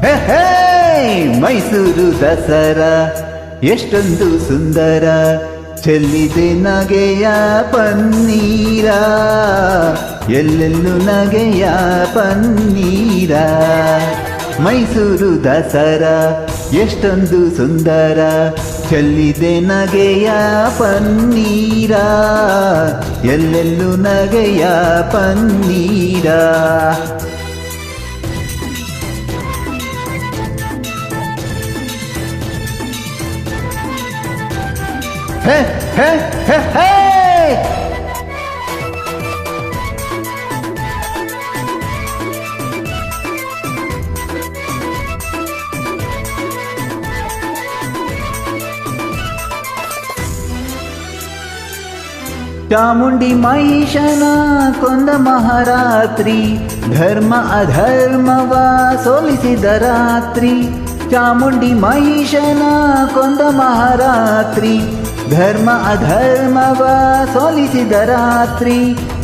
ಹೇ ಹೇ ಮೈಸೂರು ದಸರಾ ಎಷ್ಟೊಂದು ಸುಂದರ, ಚೆಲ್ಲಿದೆ ನಗೆಯ ಪನ್ನೀರ, ಎಲ್ಲೆಲ್ಲೂ ನಗೆಯ ಪನ್ನೀರ. ಮೈಸೂರು ದಸರಾ ಎಷ್ಟೊಂದು ಸುಂದರ, ಚೆಲ್ಲಿದೆ ನಗೆಯ ಪನ್ನೀರ, ಎಲ್ಲೆಲ್ಲೂ ನಗೆಯ ಪನ್ನೀರ. ಹೇ ಹೇ ಹೇ ಹೇ ಚಾಮುಂಡಿ ಮಹಿಷನ ಕೊಂದ ಮಹಾರಾತ್ರಿ, ಧರ್ಮ ಅಧರ್ಮವ ಸೋಲಿಸಿದ ರಾತ್ರಿ. ಚಾಮುಂಡಿ ಮಹಿಷನ ಕೊಂದ ಮಹಾರಾತ್ರಿ, ಧರ್ಮ ಅಧರ್ಮವ ಸೋಲಿಸಿದ ರಾತ್ರಿ.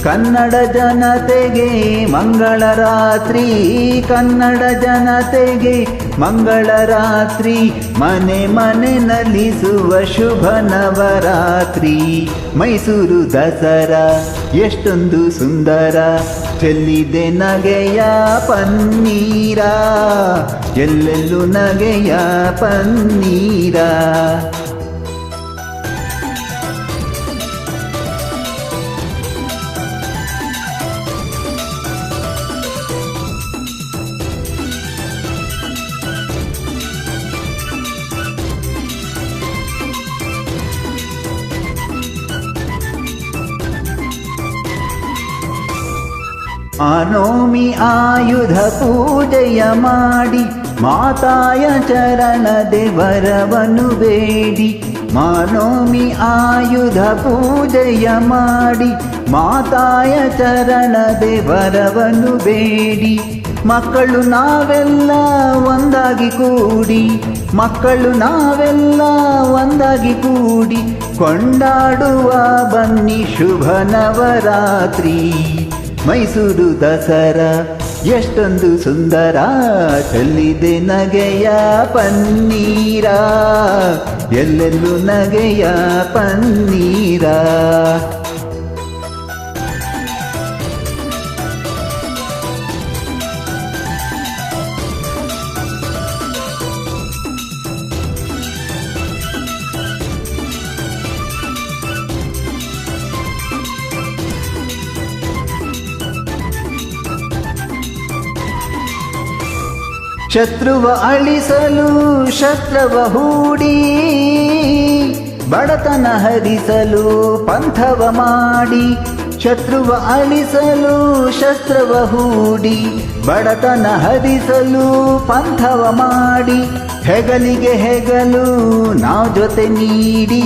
ಕನ್ನಡ ಜನತೆಗೆ ಮಂಗಳ ರಾತ್ರಿ, ಕನ್ನಡ ಜನತೆಗೆ ಮಂಗಳ ರಾತ್ರಿ. ಮನೆ ಮನೆ ನಲಿಸುವ ಶುಭ ನವರಾತ್ರಿ. ಮೈಸೂರು ದಸರಾ ಎಷ್ಟೊಂದು ಸುಂದರ, ಚೆಲ್ಲಿದೆ ನಗೆಯ ಪನ್ನೀರ, ಎಲ್ಲೆಲ್ಲೂ ನಗೆಯ ಪನ್ನೀರ. ಆನೋಮಿ ಆಯುಧ ಪೂಜೆಯ ಮಾಡಿ, ಮಾತಾಯ ಚರಣದೆ ವರವನ್ನು ಬೇಡಿ. ಮಾನೋಮಿ ಆಯುಧ ಪೂಜೆಯ ಮಾಡಿ, ಮಾತಾಯ ಚರಣದೆ ವರವನ್ನು ಬೇಡಿ. ಮಕ್ಕಳು ನಾವೆಲ್ಲ ಒಂದಾಗಿ ಕೂಡಿ, ಮಕ್ಕಳು ನಾವೆಲ್ಲ ಒಂದಾಗಿ ಕೂಡಿ, ಕೊಂಡಾಡುವ ಬನ್ನಿ ಶುಭ ನವರಾತ್ರಿ. ಮೈಸೂರು ದಸರಾ ಎಷ್ಟೊಂದು ಸುಂದರ, ಚೆಲ್ಲಿದೆ ನಗೆಯ ಪನ್ನೀರ, ಎಲ್ಲೆಲ್ಲೂ ನಗೆಯ ಪನ್ನೀರ. ಶತ್ರುವ ಅಳಿಸಲು ಶಸ್ತ್ರವ ಹೂಡಿ, ಬಡತನ ಹರಿಸಲು ಪಂಥವ ಮಾಡಿ. ಶತ್ರುವ ಅಳಿಸಲು ಶಸ್ತ್ರವ ಹೂಡಿ, ಬಡತನ ಹರಿಸಲು ಪಂಥವ ಮಾಡಿ. ಹೆಗಲಿಗೆ ಹೆಗಲು ನಾವು ಜೊತೆ ನೀಡಿ,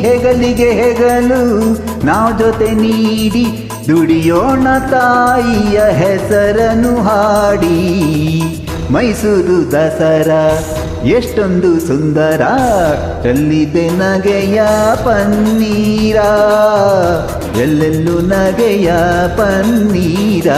ಹೆಗಲಿಗೆ ಹೆಗಲು ನಾವು ಜೊತೆ ನೀಡಿ, ದುಡಿಯೋಣ ತಾಯಿಯ ಹೆಸರನ್ನು ಹಾಡಿ. ಮೈಸೂರು ದಸರಾ ಎಷ್ಟೊಂದು ಸುಂದರ, ಚೆಲ್ಲಿದೆ ನಗೆಯ ಪನ್ನೀರ, ಎಲ್ಲೆಲ್ಲೂ ನಗೆಯ ಪನ್ನೀರ.